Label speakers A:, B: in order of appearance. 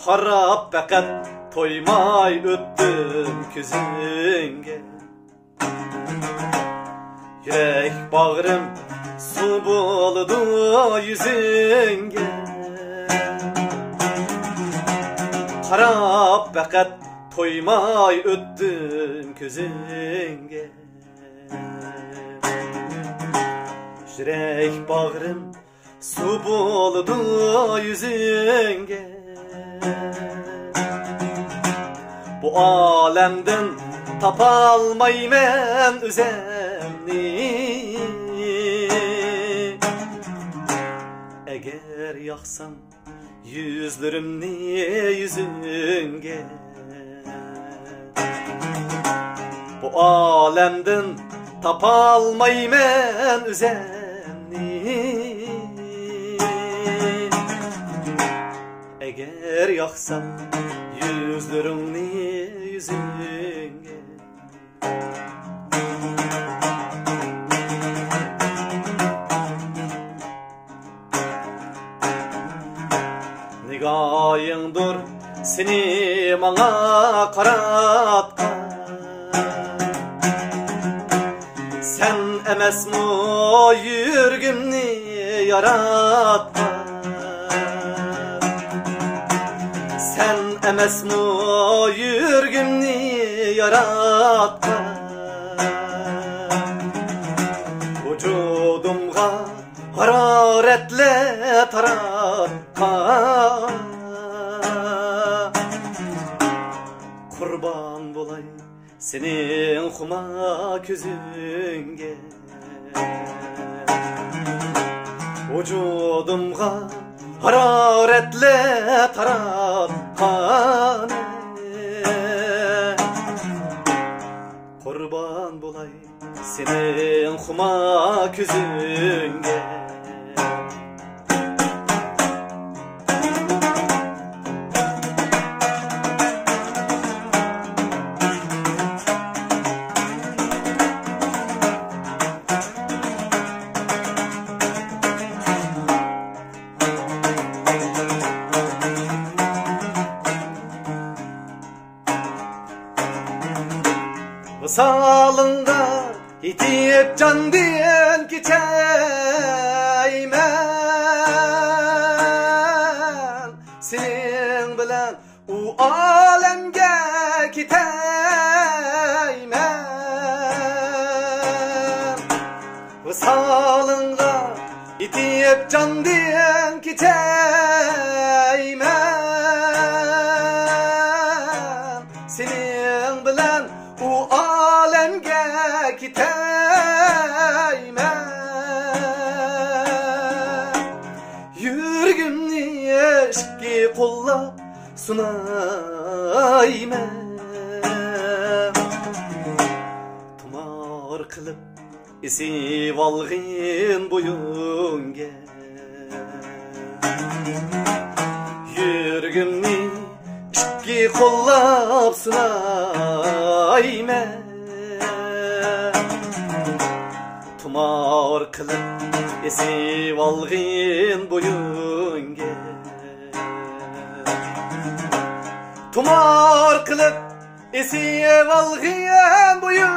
A: Qarab faqat toymay öttüm közünge. Yürek bağrım su boldu yüzünge. Qarab faqat toymay öttüm közünge. Yürek bağrım su boldu yüzünge. Bu alemden tapalmaymen özemni. Eğer yaksan yüzlerimni yüzünge. Bu alemden tapalmaymen özemni. Eğer yaksan yüzlerimni yüzünge. Nigahındır seni bana karatkan. Sen emesmi yüreğimni yaratkan. Sen emesmi yüreğimni yaratkan. Vücudumga hararetle taratkan. Kurban bolay senin huma közünge. Vücudumga hararetle taratkan. Kurban bolay senin huma közünge. Vısalında hitiyip can diyen kiteymen. Senin bilen u alemge kiteymen. Vısalında hitiyip can diyen kiteymen. Senin bilen u alemge kiteymen. Yüreğimni eşki kollap sunaymen. Tumar kılıp esip algın boyunge. Yüreğimni eşki kollap sunaymen. Tumar kılıp esip algın boyunge. Tumar kılıp esip algın boyunge.